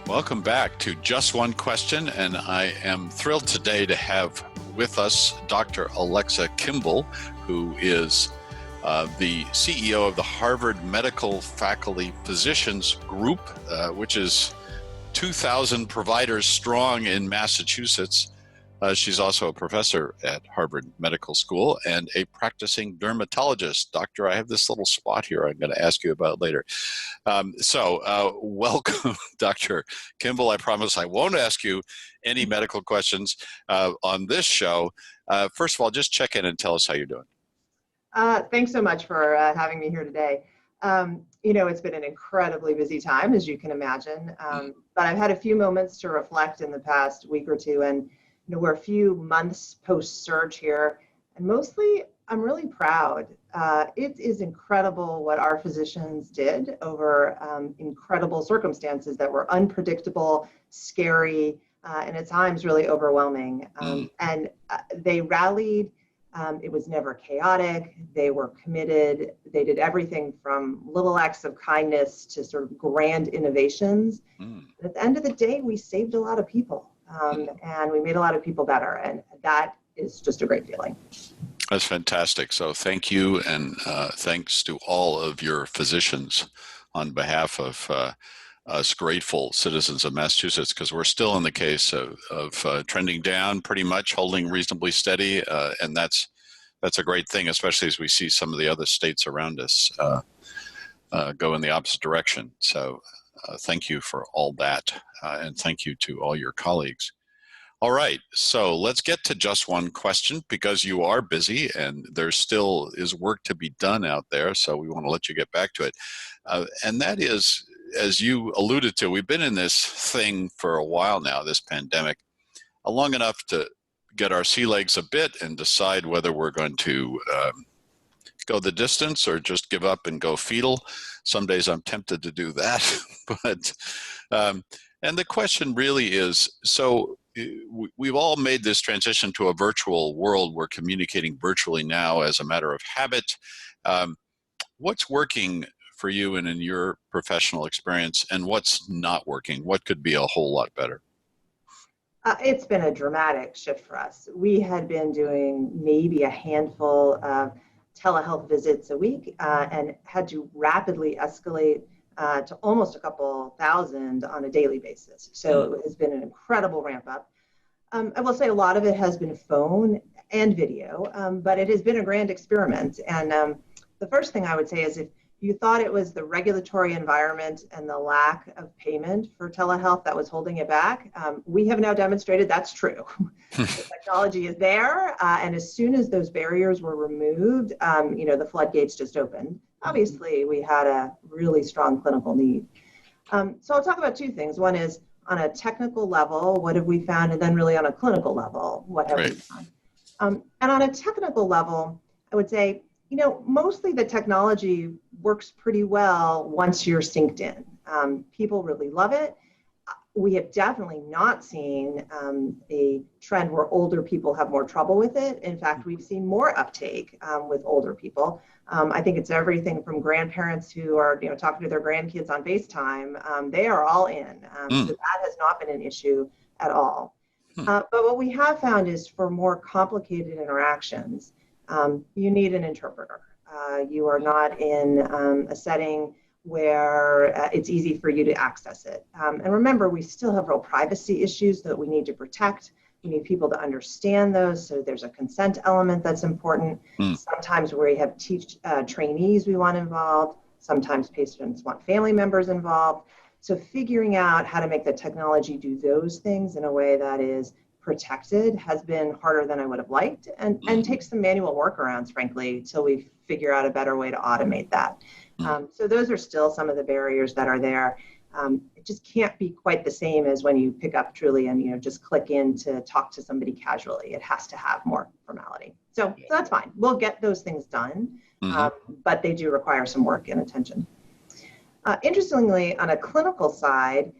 Welcome back to Just One Question, and I am thrilled today to have with us Dr. Alexa Kimball, who is the CEO of the Harvard Medical Faculty Physicians Group, which is 2,000 providers strong in Massachusetts. She's also a professor at Harvard Medical School and a practicing dermatologist. Doctor, I have this little spot here I'm going to ask you about later. Welcome, Dr. Kimball. I promise I won't ask you any medical questions on this show. First of all, just check in and tell us how you're doing. Thanks so much for having me here today. It's been an incredibly busy time, as you can imagine, but I've had a few moments to reflect in the past week or two, and we're a few months post-surge here, and mostly I'm really proud. It is incredible what our physicians did over incredible circumstances that were unpredictable, scary, and at times really overwhelming. And they rallied. It was never chaotic. They were committed. They did everything from little acts of kindness to sort of grand innovations. At the end of the day, we saved a lot of people. And we made a lot of people better, and that is just a great feeling. That's fantastic. So thank you, and thanks to all of your physicians on behalf of us grateful citizens of Massachusetts, because we're still in the case of trending down, pretty much holding reasonably steady, and that's a great thing, especially as we see some of the other states around us go in the opposite direction. So thank you for all that, and thank you to all your colleagues. All right, so let's get to just one question, because you are busy and there still is work to be done out there, so we want to let you get back to it. And that is, as you alluded to, we've been in this thing for a while now, this pandemic, long enough to get our sea legs a bit and decide whether we're going to go the distance or just give up and go fetal. Some days I'm tempted to do that. But and the question really is, so we've all made this transition to a virtual world. We're communicating virtually now as a matter of habit. What's working for you and in your professional experience, and what's not working? What could be a whole lot better? It's been a dramatic shift for us. We had been doing maybe a handful of telehealth visits a week and had to rapidly escalate to almost a couple thousand on a daily basis. So it has been an incredible ramp up. I will say a lot of it has been phone and video, but it has been a grand experiment. And the first thing I would say is, if you thought it was the regulatory environment and the lack of payment for telehealth that was holding it back, we have now demonstrated that's true. The technology is there, and as soon as those barriers were removed, the floodgates just opened. Obviously, we had a really strong clinical need. So I'll talk about two things. One is on a technical level, what have we found? And then really on a clinical level, what have we found? And on a technical level, I would say, mostly the technology works pretty well once you're synced in. People really love it. We have definitely not seen a trend where older people have more trouble with it. In fact, we've seen more uptake with older people. I think it's everything from grandparents who are, talking to their grandkids on FaceTime. They are all in. So that has not been an issue at all. But what we have found is, for more complicated interactions, you need an interpreter. You are not in a setting where it's easy for you to access it. And remember, we still have real privacy issues that we need to protect. We need people to understand those, so there's a consent element that's important. Sometimes we have trainees we want involved. Sometimes patients want family members involved. So figuring out how to make the technology do those things in a way that is protected has been harder than I would have liked, and takes some manual workarounds, frankly, till we figure out a better way to automate that. So those are still some of the barriers that are there. It just can't be quite the same as when you pick up Truly and just click in to talk to somebody casually. It has to have more formality. So that's fine. We'll get those things done, but they do require some work and attention. Interestingly, on a clinical side,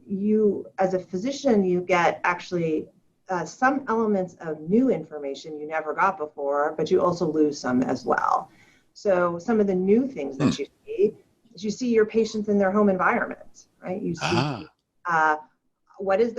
you, as a physician, you get actually some elements of new information you never got before, but you also lose some as well. So some of the new things that you see is you see your patients in their home environment, right? You see What is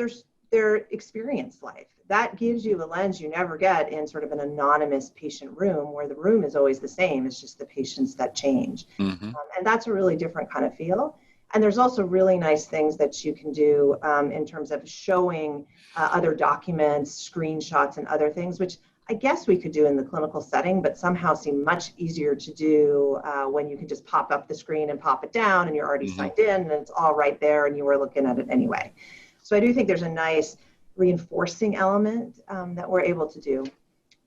their experience like? That gives you a lens you never get in sort of an anonymous patient room where the room is always the same. It's just the patients that change. Mm-hmm. And that's a really different kind of feel. And there's also really nice things that you can do in terms of showing other documents, screenshots, and other things, which I guess we could do in the clinical setting, but somehow seem much easier to do when you can just pop up the screen and pop it down and you're already Mm-hmm. signed in and it's all right there and you were looking at it anyway. So I do think there's a nice reinforcing element that we're able to do.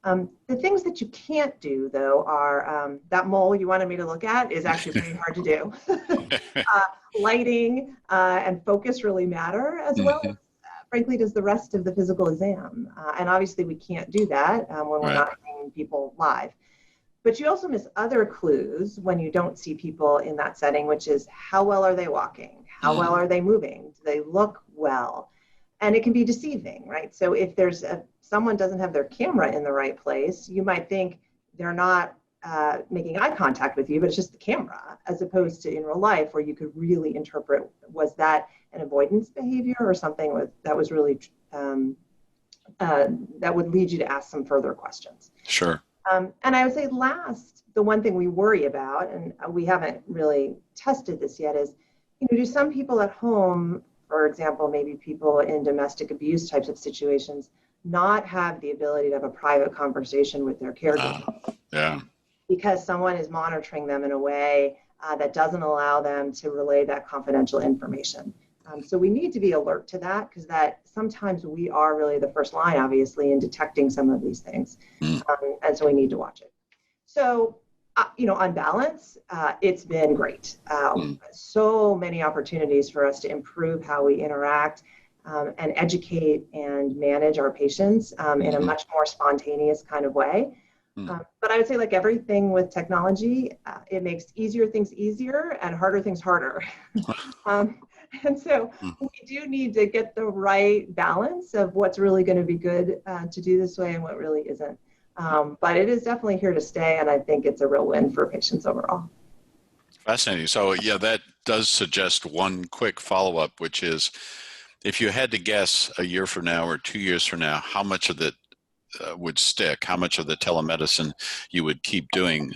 The things that you can't do, though, are that mole you wanted me to look at is actually pretty hard to do. Lighting and focus really matter, as well Mm-hmm. as, frankly, does the rest of the physical exam. And obviously, we can't do that when we're Right. not seeing people live. But you also miss other clues when you don't see people in that setting, which is how well are they walking? How well are they moving? Do they look well? And it can be deceiving, right? So if someone doesn't have their camera in the right place, you might think they're not making eye contact with you, but it's just the camera, as opposed to in real life where you could really interpret, was that an avoidance behavior or something that was really, that would lead you to ask some further questions. Sure. And I would say last, the one thing we worry about, and we haven't really tested this yet, is, do some people at home, for example, maybe people in domestic abuse types of situations, not have the ability to have a private conversation with their caregiver? Yeah. Because someone is monitoring them in a way that doesn't allow them to relay that confidential information. So we need to be alert to that, because that sometimes we are really the first line, obviously, in detecting some of these things. And so we need to watch it. So, on balance, it's been great. So many opportunities for us to improve how we interact and educate and manage our patients in a much more spontaneous kind of way. But I would say, like everything with technology, it makes easier things easier and harder things harder. And so we do need to get the right balance of what's really going to be good to do this way and what really isn't. But it is definitely here to stay, and I think it's a real win for patients overall. Fascinating. So, yeah, that does suggest one quick follow-up, which is, if you had to guess a year from now or 2 years from now, how much of it would stick, how much of the telemedicine you would keep doing.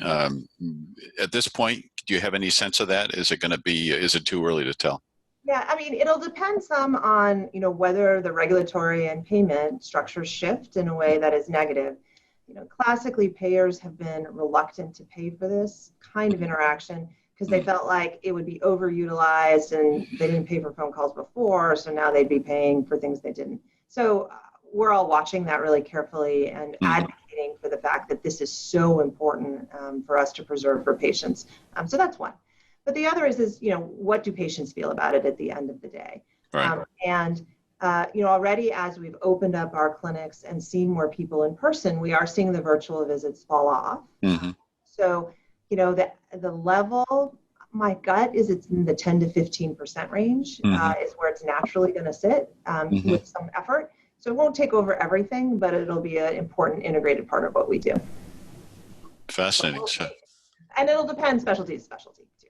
At this point, do you have any sense of that? Is it too early to tell? Yeah, I mean, it'll depend some on, whether the regulatory and payment structures shift in a way that is negative. Classically, payers have been reluctant to pay for this kind of interaction because they felt like it would be overutilized and they didn't pay for phone calls before, so now they'd be paying for things they didn't. So we're all watching that really carefully and advocating for the fact that this is so important for us to preserve for patients. So that's one. But the other is what do patients feel about it at the end of the day? Right. Already as we've opened up our clinics and seen more people in person, we are seeing the virtual visits fall off. So, the level, my gut is it's in the 10 to 15% range is where it's naturally going to sit with some effort. So it won't take over everything, but it'll be an important integrated part of what we do. Fascinating. And it'll depend specialty to specialty too.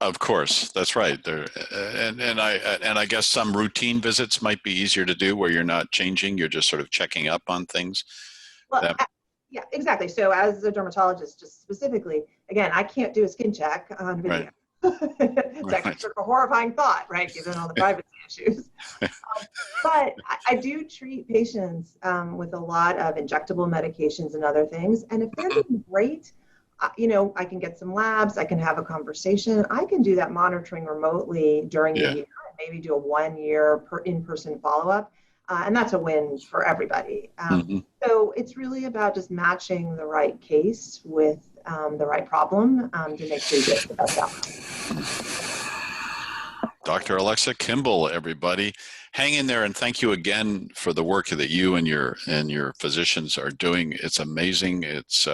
Of course, that's right. And I guess some routine visits might be easier to do where you're not changing, you're just sort of checking up on things. Well, yeah, exactly. So as a dermatologist, just specifically, again, I can't do a skin check on video. Right. It's actually sort of a horrifying thought, right, given all the privacy issues. But I do treat patients with a lot of injectable medications and other things. And if they're doing great, I can get some labs, I can have a conversation. I can do that monitoring remotely during the year, maybe do a 1 year in-person follow-up. And that's a win for everybody. So it's really about just matching the right case with the right problem to make sure you get the best outcome. Dr. Alexa Kimball, everybody. Hang in there, and thank you again for the work that you and your physicians are doing. It's amazing. It's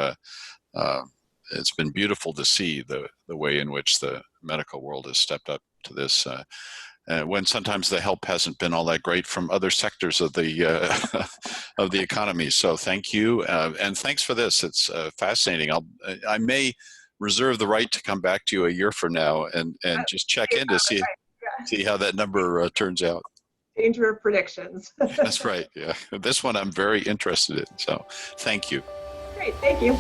been beautiful to see the way in which the medical world has stepped up to this. When sometimes the help hasn't been all that great from other sectors of the of the economy. So thank you, and thanks for this. It's fascinating. I may reserve the right to come back to you a year from now and just check in to see how that number turns out. Danger of predictions. That's right. Yeah. This one I'm very interested in. So thank you. Great, thank you.